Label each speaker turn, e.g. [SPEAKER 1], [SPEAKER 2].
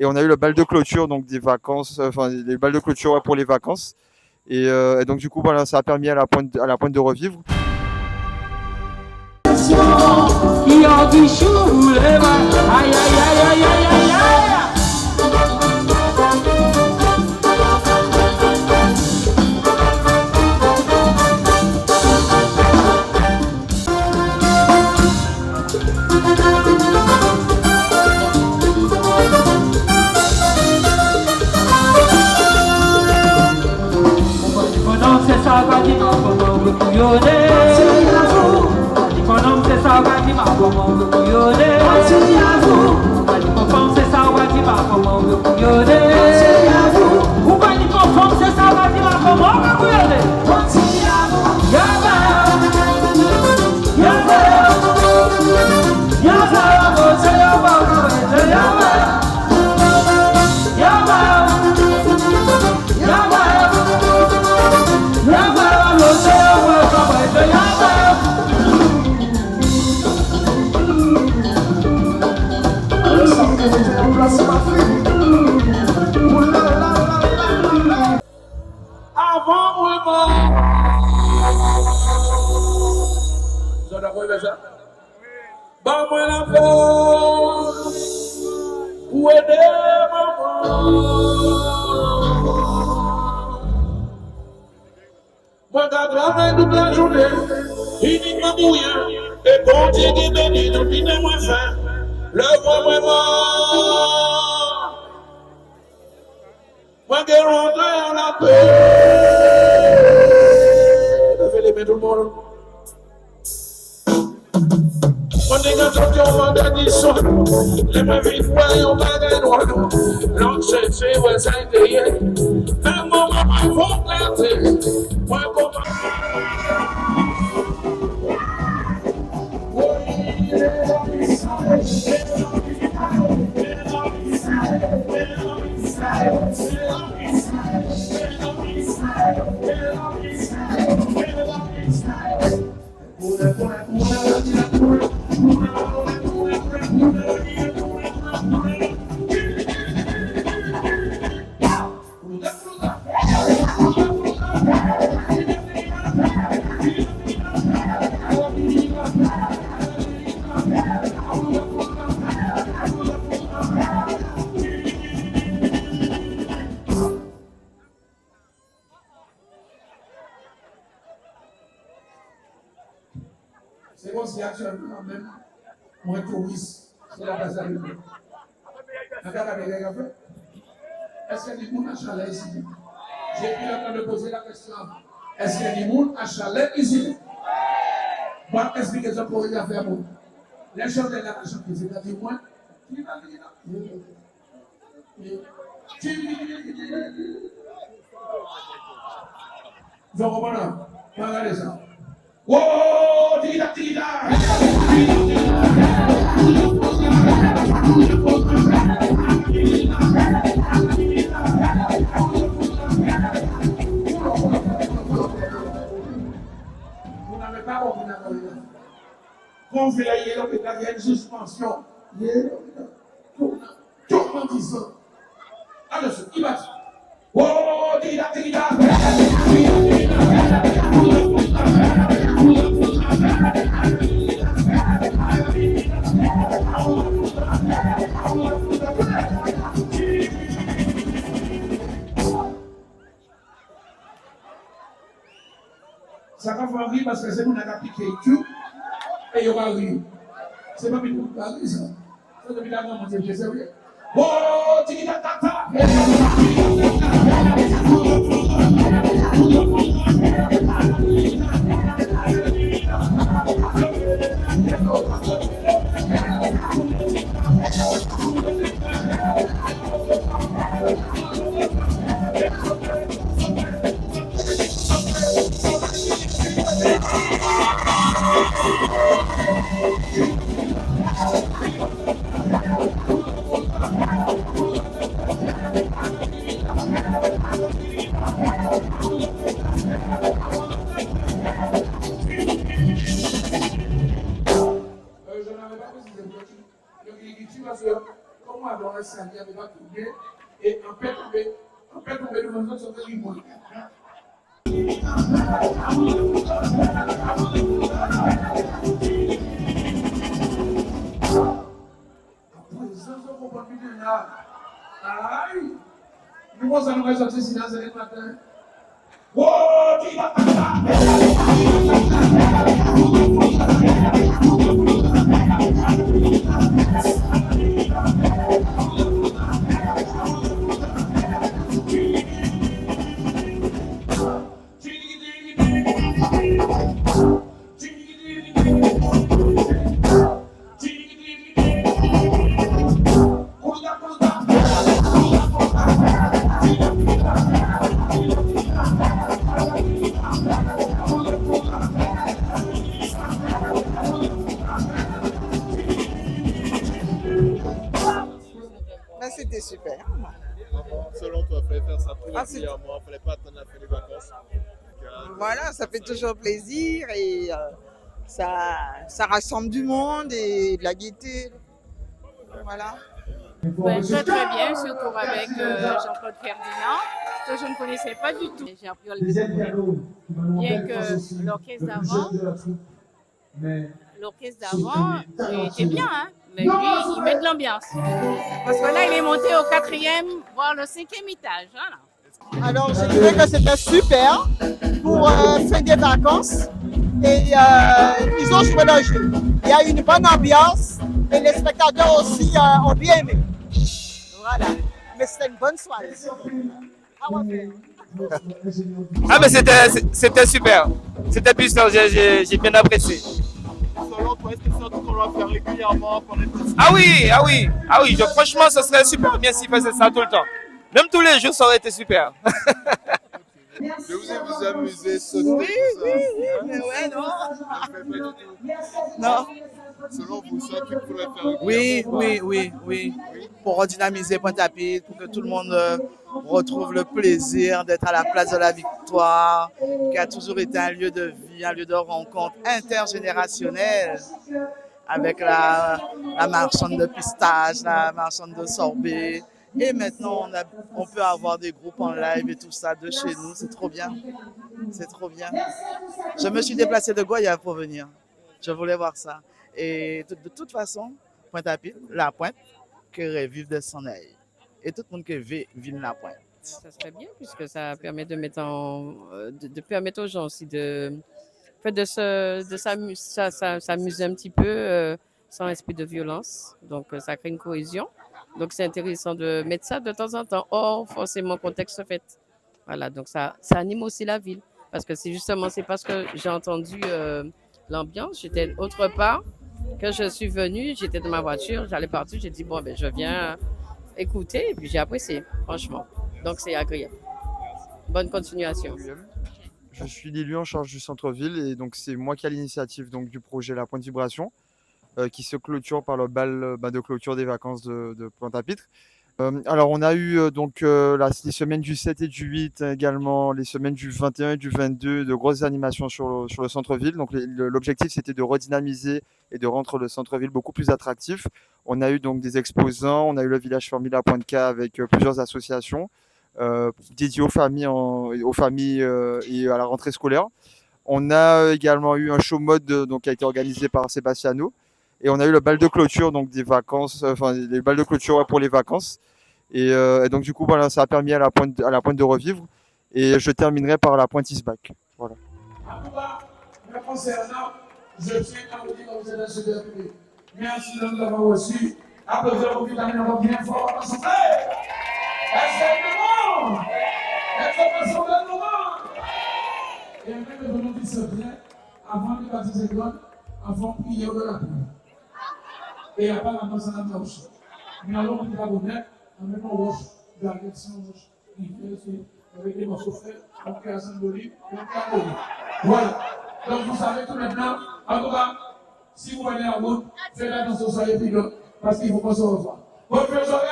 [SPEAKER 1] Et on a eu le bal de clôture, donc des vacances, enfin les balles de clôture pour les vacances. Et donc du coup, voilà, ça a permis à la pointe de revivre.
[SPEAKER 2] Moi, travaille toute la journée, uniquement mouillé, et bon Dieu qui bénit, nous finissons moins fin. Le moi, moi, qui rentre en la paix. Levez les mains tout le monde. On est dans champion vendredi soir, les mêmes vies voyons pas des noirs. L'autre c'est ouais, ça a été hier. Un moment, il faut planter. Moi, comment. C'est bon, si actuellement même, moi, touriste, c'est la place à l'humain. Est-ce qu'il y a des gens à chalet ici? J'ai pris le temps de poser la question. Est-ce qu'il y a des gens à chalet ici? Moi, expliquer ça pour les affaires. Les choses de la chanter, c'est-à-dire moi, qui va venir là? Vous comprenez? Regardez ça. Oh, tira. Vous n'avez pas compris la colère. Quand vous voyez l'hôpital, il y a une suspension. Il y a tout le monde dit ça. Alors, il va dire. Oh, tira. Ça va faire rire parce que c'est nous qui avons piqué tout et il y aura rire. C'est pas plus de rire ça. Ça depuis la maman, c'est sérieux. Oh, tira. on va dans le salon, on va tomber, et on peut tomber devant nous, on fait du monde. Aïe! Nous allons ressortir si dans le matin. Oh, tu vas
[SPEAKER 3] C'était super.
[SPEAKER 4] Selon toi, il fallait faire ça tout régulièrement, il ne fallait pas attendre la fin des vacances.
[SPEAKER 3] Voilà, ça fait toujours plaisir et ça rassemble du monde et de la gaieté. Voilà.
[SPEAKER 5] Très très bien, surtout avec Jean-Claude Ferdinand, que je ne connaissais pas du tout. J'ai appris à le découvrir. Bien que l'orchestre d'avant était bien, hein, mais lui, il met de l'ambiance. Parce que là, il est monté au 4e, voire le 5e étage. Voilà.
[SPEAKER 3] Alors, je dirais que c'était super pour faire des vacances. Et ils ont joué le jeu. Il y a une bonne ambiance et les spectateurs aussi ont bien aimé. Voilà. Mais c'était une bonne soirée.
[SPEAKER 6] Ah mais c'était super. C'était puissant, j'ai bien apprécié.
[SPEAKER 4] Selon toi, est-ce que c'est un truc qu'on doit faire régulièrement pour les petits?
[SPEAKER 6] Ah oui, franchement, ce serait super bien s'ils faisaient ça tout le temps. Même tous les jours, ça aurait été super.
[SPEAKER 4] Mais vous amusez, sauter,
[SPEAKER 3] Oui, mais ouais, non. Non.
[SPEAKER 4] Selon vous, c'est un truc qu'il faudrait faire régulièrement?
[SPEAKER 7] Oui. Pour redynamiser Pointe-à-Pitre, pour que tout le monde retrouve le plaisir d'être à la place de la Victoire, qui a toujours été un lieu de vie, un lieu de rencontre intergénérationnelle, avec la marchande de pistaches, la marchande de sorbet. Et maintenant, on peut avoir des groupes en live et tout ça de chez nous. C'est trop bien. C'est trop bien. Je me suis déplacée de Goya pour venir. Je voulais voir ça. Et de toute façon, Pointe-à-Pitre, la Pointe, que vive de son œil. Et tout le monde qui vit la Pointe.
[SPEAKER 5] Ça serait bien puisque ça permet de mettre de permettre aux gens aussi de s'amuser un petit peu sans esprit de violence. Donc ça crée une cohésion. Donc c'est intéressant de mettre ça de temps en temps hors forcément contexte fête. Voilà, donc ça anime aussi la ville parce que c'est parce que j'ai entendu l'ambiance, j'étais autre part que je suis venue, j'étais dans ma voiture, j'allais partir, j'ai dit bon ben je viens écouter et puis j'ai apprécié franchement. Donc c'est agréable. Bonne continuation.
[SPEAKER 1] Je suis l'élu en charge du centre-ville et donc c'est moi qui ai l'initiative donc du projet La Pointe Vibration qui se clôture par le bal de clôture des vacances de Pointe-à-Pitre. Alors on a eu les semaines du 7 et du 8 également, les semaines du 21 et du 22 de grosses animations sur le centre-ville. Donc l'objectif c'était de redynamiser et de rendre le centre-ville beaucoup plus attractif. On a eu donc des exposants, on a eu le village Formule à Pointe-K avec plusieurs associations dédiées aux familles et à la rentrée scolaire. On a également eu un show mode qui a été organisé par Sébastiano. Et on a eu le bal de clôture, donc des vacances, les balles de clôture pour les vacances. Et donc du coup, voilà, ça a permis à la pointe de revivre. Et je terminerai par la pointe is back. Voilà.
[SPEAKER 2] En tout cas, me concernant, je tiens à vous dire que vous êtes un super public. Merci de nous avoir reçus. Applaudissez-vous, vitamine, bien fort. Est-ce que le monde? Est-ce que le monde? Et même que nous disons bien, avant de partir de l'école, avant de prier de la prière. Et il n'y a pas la main dans la marche. Mais alors, on va vous mettre en même temps, de la direction, il fait avec les morceaux faits, on fait un symbolique, et on fait un olive. Voilà. Donc, vous savez tout maintenant, en tout cas, si vous venez en route, faites attention, soyez pilote, parce qu'il faut qu'on se revoie. Bonne fin de journée.